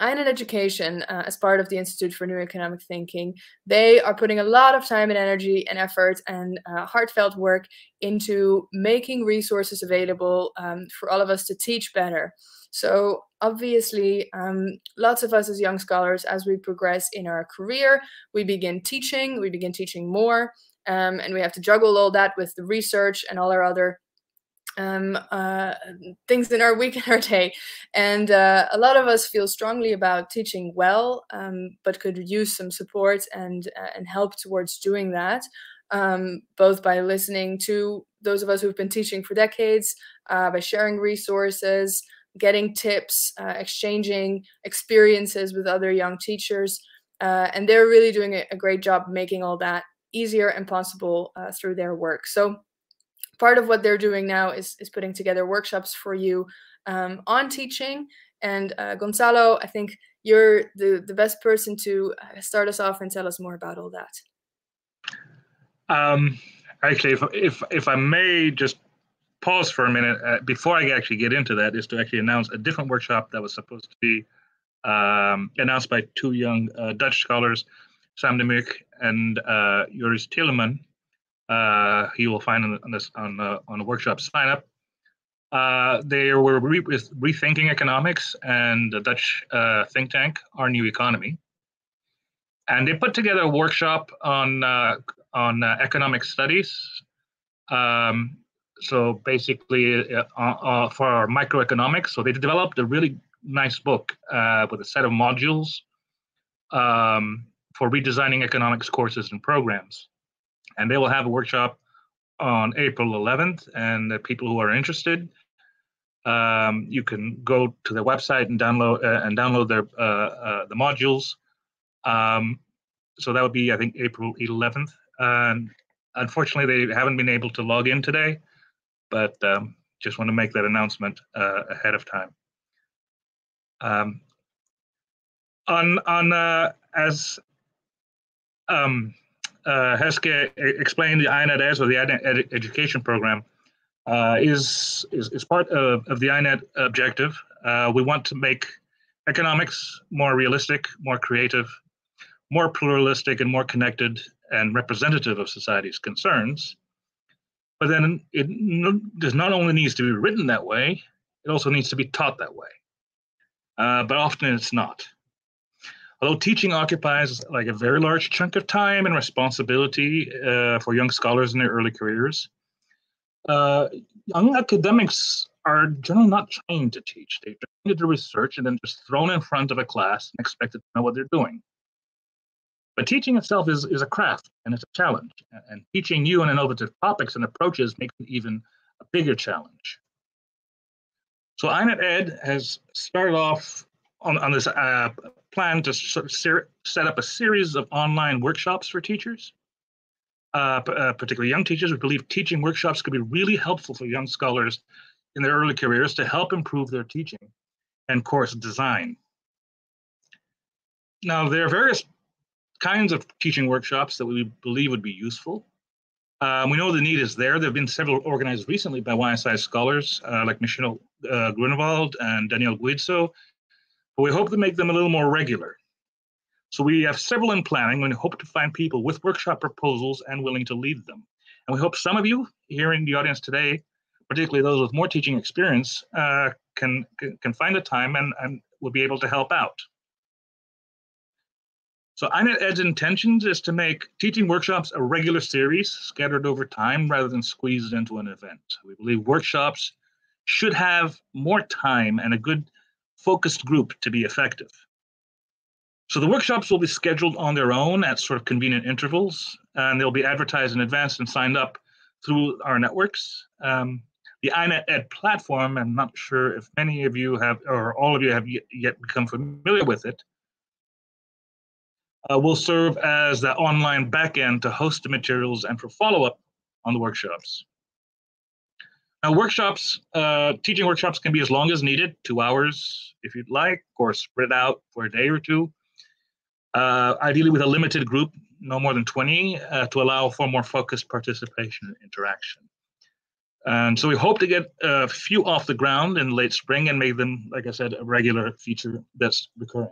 INET Education, as part of the Institute for New Economic Thinking, they are putting a lot of time and energy and effort and heartfelt work into making resources available for all of us to teach better. So obviously, lots of us as young scholars, as we progress in our career, we begin teaching more, and we have to juggle all that with the research and all our other things in our week and our day. And a lot of us feel strongly about teaching well, but could use some support and help towards doing that, both by listening to those of us who've been teaching for decades, by sharing resources, getting tips, exchanging experiences with other young teachers. And they're really doing a great job making all that easier and possible through their work. So part of what they're doing now is putting together workshops for you on teaching. And Gonzalo, I think you're the best person to start us off and tell us more about all that. Actually, if I may just pause for a minute before I actually get into that, is to actually announce a different workshop that was supposed to be announced by two young Dutch scholars, Sam de Muck and Joris Tilleman. You will find on the workshop sign up. They were with Rethinking Economics and the Dutch think tank, Our New Economy, and they put together a workshop on economic studies. So basically, for microeconomics, so they developed a really nice book with a set of modules for redesigning economics courses and programs. And they will have a workshop on April 11th. And the people who are interested, you can go to their website and download their the modules. So that would be, I think, April 11th. And unfortunately, they haven't been able to log in today, but just want to make that announcement ahead of time. As Heske explained, the INET Ed, or the INET Education Program, is part of the INET objective. We want to make economics more realistic, more creative, more pluralistic, and more connected and representative of society's concerns. But then it not only needs to be written that way, it also needs to be taught that way. But often it's not. Although teaching occupies like a very large chunk of time and responsibility for young scholars in their early careers, young academics are generally not trained to teach. They're trained to do research and then just thrown in front of a class and expected to know what they're doing. But teaching itself is a craft and it's a challenge. And teaching new and innovative topics and approaches makes it even a bigger challenge. So INET Ed has started off on this plan to sort of set up a series of online workshops for teachers, particularly young teachers. We believe teaching workshops could be really helpful for young scholars in their early careers to help improve their teaching and course design. Now, there are various kinds of teaching workshops that we believe would be useful. We know the need is there. There have been several organized recently by YSI scholars like Michelle Grunewald and Danielle Guizzo, but we hope to make them a little more regular. So we have several in planning, and we hope to find people with workshop proposals and willing to lead them. And we hope some of you here in the audience today, particularly those with more teaching experience, can find the time and will be able to help out. So INET Ed's intentions is to make teaching workshops a regular series scattered over time rather than squeezed into an event. We believe workshops should have more time and a good focused group to be effective. So the workshops will be scheduled on their own at sort of convenient intervals, and they'll be advertised in advance and signed up through our networks. The INET Ed platform, I'm not sure if many of you have, or all of you have yet become familiar with it, will serve as the online backend to host the materials and for follow-up on the workshops. Now, teaching workshops can be as long as needed, 2 hours if you'd like, or spread out for a day or two. Ideally with a limited group, no more than 20, to allow for more focused participation and interaction. And so we hope to get a few off the ground in late spring and make them, like I said, a regular feature that's recurring.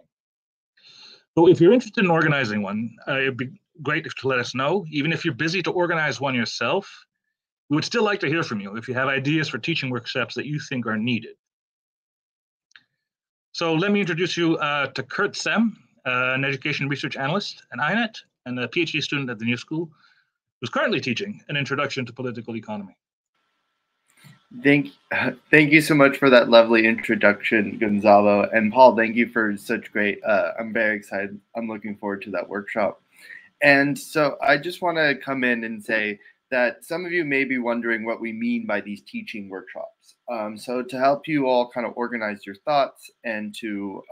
So if you're interested in organizing one, it'd be great if you let us know. Even if you're busy to organize one yourself, we would still like to hear from you if you have ideas for teaching workshops that you think are needed. So let me introduce you to Kurt Sem, an education research analyst at INET and a PhD student at the New School, who's currently teaching an introduction to political economy. Thank you so much for that lovely introduction, Gonzalo. And Paul, thank you for such great, I'm very excited. I'm looking forward to that workshop. And so I just want to come in and say that some of you may be wondering what we mean by these teaching workshops. So to help you all kind of organize your thoughts and to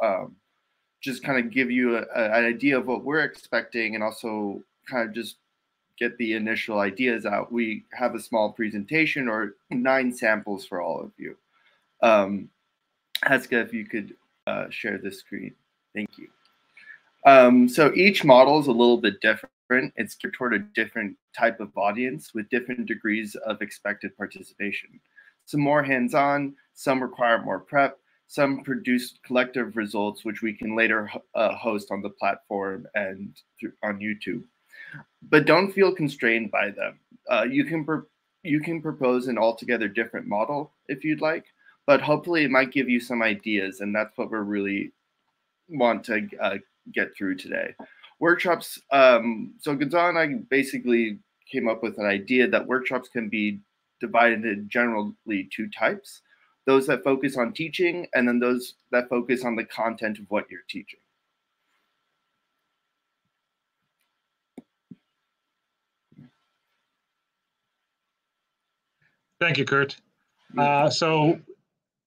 just kind of give you an idea of what we're expecting and also kind of just get the initial ideas out, we have a small presentation or 9 samples for all of you. Haska, if you could share the screen. Thank you. So each model is a little bit different. It's geared toward a different type of audience with different degrees of expected participation. Some more hands-on, some require more prep, some produce collective results, which we can later host on the platform and on YouTube. But don't feel constrained by them. You can propose an altogether different model if you'd like, but hopefully it might give you some ideas, and that's what we're really want to get through today. Workshops, so Gonzalo and I basically came up with an idea that workshops can be divided into generally 2 types, those that focus on teaching and then those that focus on the content of what you're teaching. Thank you, Kurt. So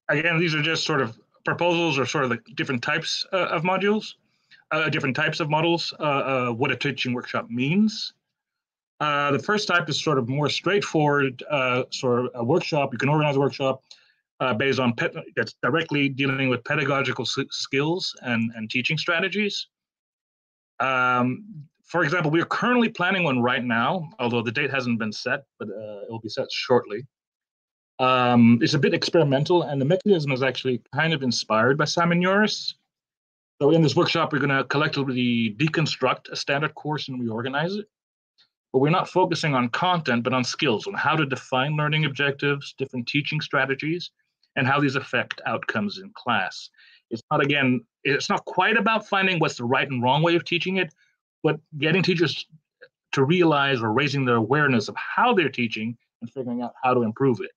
again, these are just sort of proposals or sort of the different types of modules, different types of models, what a teaching workshop means. The first type is sort of more straightforward, sort of a workshop. You can organize a workshop based on that's directly dealing with pedagogical skills and teaching strategies. For example, we are currently planning one right now, although the date hasn't been set, but it will be set shortly. It's a bit experimental, and the mechanism is actually kind of inspired by Simon Uris. So in this workshop, we're going to collectively deconstruct a standard course and reorganize it. But we're not focusing on content, but on skills, on how to define learning objectives, different teaching strategies, and how these affect outcomes in class. It's not quite about finding what's the right and wrong way of teaching it, but getting teachers to realize or raising their awareness of how they're teaching and figuring out how to improve it.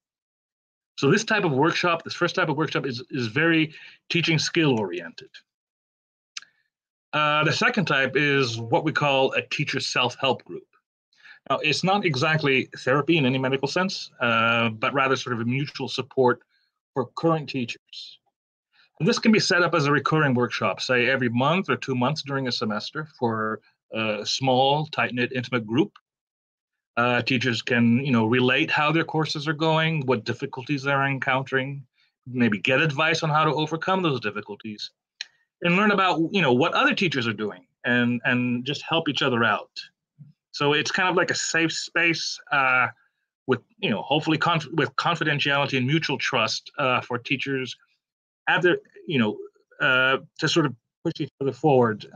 So this type of workshop, this first type of workshop is very teaching skill oriented. The second type is what we call a teacher self-help group. Now, it's not exactly therapy in any medical sense, but rather sort of a mutual support for current teachers. And this can be set up as a recurring workshop, say every month or 2 months during a semester for a small, tight-knit, intimate group. Teachers can, relate how their courses are going, what difficulties they're encountering, maybe get advice on how to overcome those difficulties, and learn about, what other teachers are doing and just help each other out. So it's kind of like a safe space with, hopefully with confidentiality and mutual trust for teachers at their, to sort of push each other forward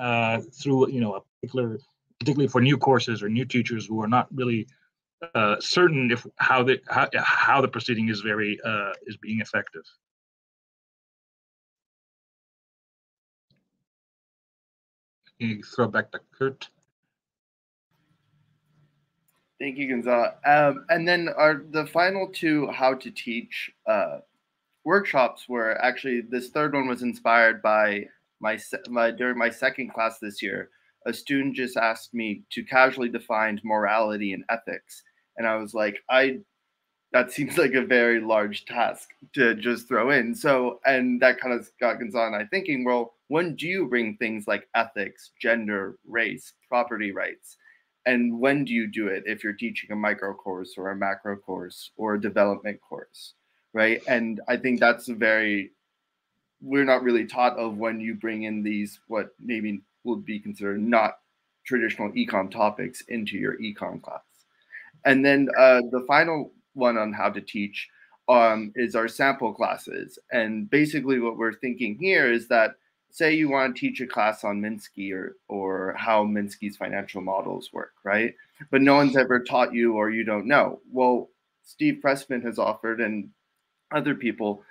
through, particularly for new courses or new teachers who are not really certain if how the proceeding is being effective. You throw back to Kurt. Thank you, Gonzalo. And then the final 2 how to teach workshops were actually, this third one was inspired by during my second class this year. A student just asked me to casually define morality and ethics, and I was like, that seems like a very large task to just throw in. So, and that kind of got Gonzalo and I thinking, well, when do you bring things like ethics, gender, race, property rights? And when do you do it if you're teaching a micro course or a macro course or a development course, right? And I think that's we're not really taught of when you bring in these, what maybe would be considered not traditional econ topics into your econ class. And then the final one on how to teach is our sample classes. And basically what we're thinking here is that, say you want to teach a class on Minsky or how Minsky's financial models work, right? But no one's ever taught you, or you don't know. Well, Steve Pressman has offered, and other people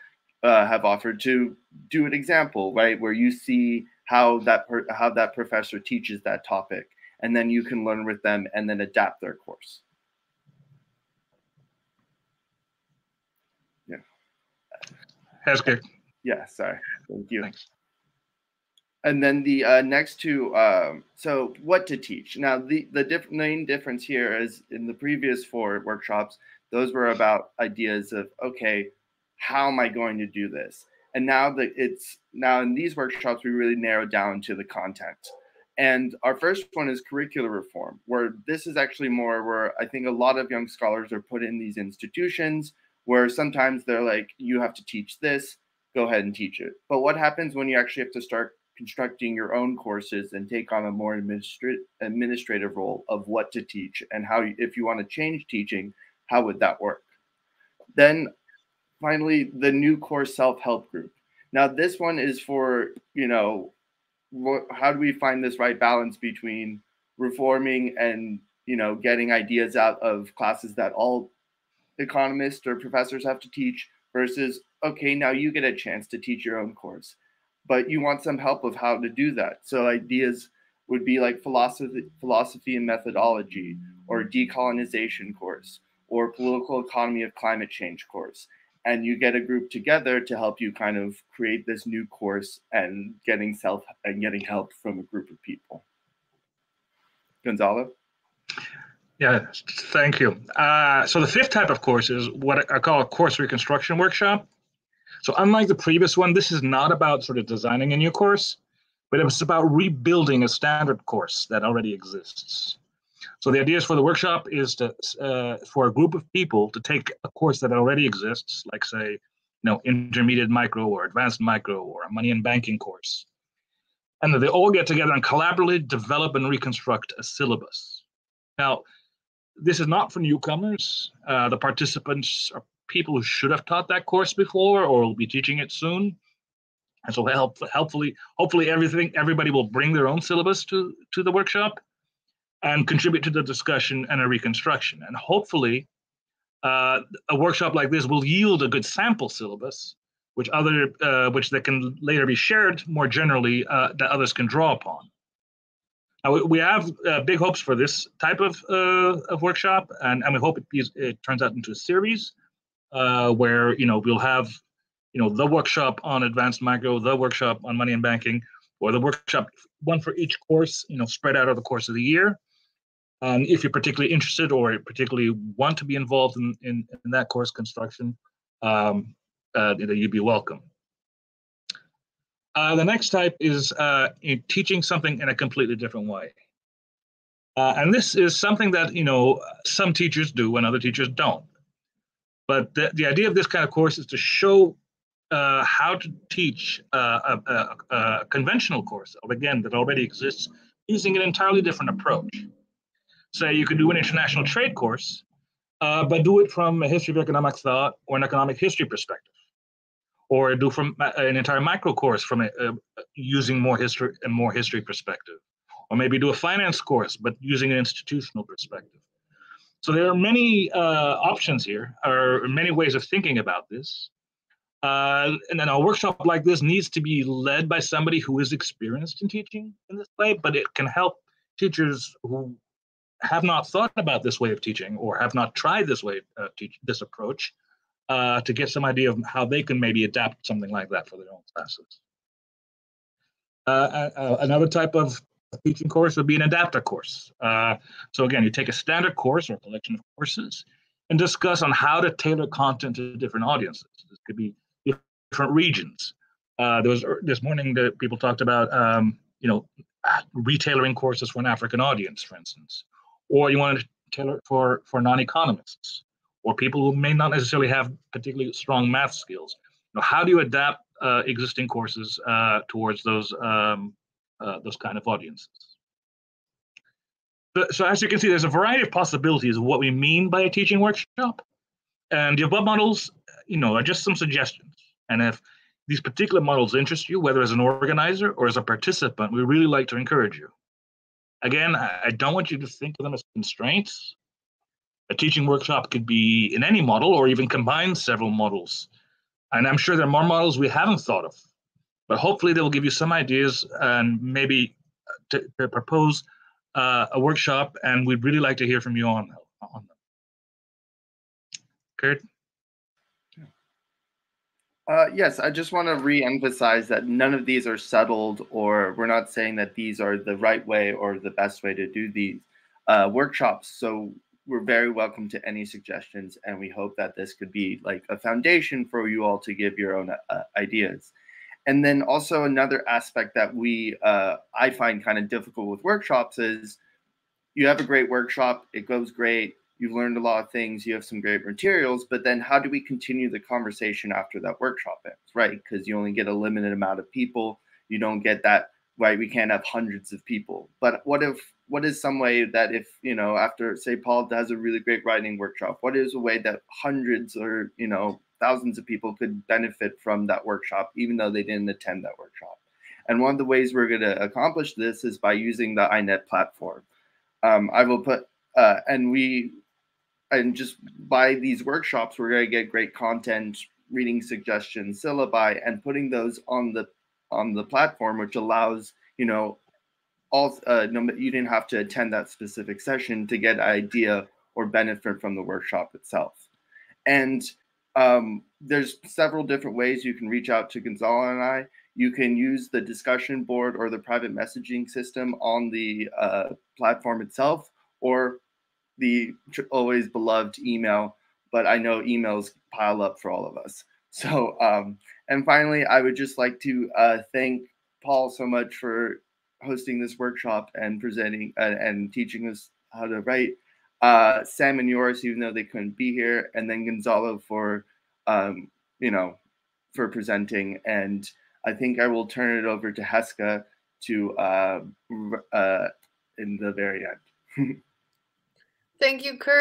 have offered, to do an example, right, where you see how that professor teaches that topic, and then you can learn with them and then adapt their course. Yeah. That's good. Yeah, sorry. Thank you. Thanks. And then the next two, so what to teach. Now, the main difference here is in the previous 4 workshops, those were about ideas of, okay, how am I going to do this? And now in these workshops, we really narrow down to the content. And our first one is curricular reform, where this is actually more where I think a lot of young scholars are put in these institutions where sometimes they're like, you have to teach this, go ahead and teach it. But what happens when you actually have to start constructing your own courses and take on a more administrative role of what to teach, and how, if you want to change teaching, how would that work? Then finally, the new course self-help group. Now this one is for, how do we find this right balance between reforming and, getting ideas out of classes that all economists or professors have to teach, versus, okay, now you get a chance to teach your own course, but you want some help of how to do that. So ideas would be like philosophy and methodology, or decolonization course, or political economy of climate change course. And you get a group together to help you kind of create this new course, and getting help from a group of people. Gonzalo? Yeah, thank you. So the 5th type of course is what I call a course reconstruction workshop. So unlike the previous one, this is not about sort of designing a new course, but it's about rebuilding a standard course that already exists. So the ideas for the workshop is for a group of people to take a course that already exists, like say, intermediate micro or advanced micro or a money and banking course, and that they all get together and collaboratively develop and reconstruct a syllabus. Now, this is not for newcomers. The participants are people who should have taught that course before or will be teaching it soon. And so hopefully everybody will bring their own syllabus to the workshop and contribute to the discussion and a reconstruction. And hopefully a workshop like this will yield a good sample syllabus, which that can later be shared more generally, that others can draw upon. Now, we have big hopes for this type of workshop, and we hope it turns out into a series where we'll have the workshop on advanced micro, the workshop on money and banking, or the workshop, one for each course, spread out over the course of the year. And if you're particularly interested or particularly want to be involved in that course construction, you'd be welcome. The next type is teaching something in a completely different way. And this is something that, some teachers do and other teachers don't. But the idea of this kind of course is to show how to teach a conventional course, again, that already exists, using an entirely different approach. Say you could do an international trade course, but do it from a history of economic thought or an economic history perspective. Or do from an entire micro course from using more history perspective, or maybe do a finance course but using an institutional perspective. So there are many options here, or many ways of thinking about this. And then a workshop like this needs to be led by somebody who is experienced in teaching in this way, but it can help teachers who have not thought about this way of teaching or have not tried this way of this approach, to get some idea of how they can maybe adapt something like that for their own classes. Another type of teaching course would be an adapter course. So again, you take a standard course or a collection of courses and discuss on how to tailor content to different audiences. This could be different regions. This morning that people talked about, retailoring courses for an African audience, for instance, or you want to tailor it for non-economists, or people who may not necessarily have particularly strong math skills. How do you adapt existing courses towards those kind of audiences? So as you can see, there's a variety of possibilities of what we mean by a teaching workshop. And the above models, are just some suggestions. And if these particular models interest you, whether as an organizer or as a participant, we really like to encourage you. Again, I don't want you to think of them as constraints. A teaching workshop could be in any model or even combine several models. And I'm sure there are more models we haven't thought of, but hopefully they will give you some ideas and maybe to propose a workshop, and we'd really like to hear from you on them. Kurt? Yes, I just want to re-emphasize that none of these are settled, or we're not saying that these are the right way or the best way to do these workshops. So we're very welcome to any suggestions, and we hope that this could be like a foundation for you all to give your own ideas. And then also another aspect that I find kind of difficult with workshops is you have a great workshop, it goes great, you've learned a lot of things, you have some great materials, but then how do we continue the conversation after that workshop ends, right? Because you only get a limited amount of people, you don't get that, right? We can't have hundreds of people. But what is some way that if, after, say, Paul has a really great writing workshop, what is a way that hundreds or, thousands of people could benefit from that workshop, even though they didn't attend that workshop? And one of the ways we're going to accomplish this is by using the INET platform. I will put, and just by these workshops, we're going to get great content, reading suggestions, syllabi, and putting those on the platform, which allows, you didn't have to attend that specific session to get an idea or benefit from the workshop itself. And there's several different ways you can reach out to Gonzalo and I. You can use the discussion board or the private messaging system on the platform itself, or the always beloved email, but I know emails pile up for all of us. So, and finally, I would just like to thank Paul so much for hosting this workshop and presenting and teaching us how to write. Sam and Yoris, even though they couldn't be here, and then Gonzalo for, for presenting. And I think I will turn it over to Heska to in the very end. Thank you, Kurt.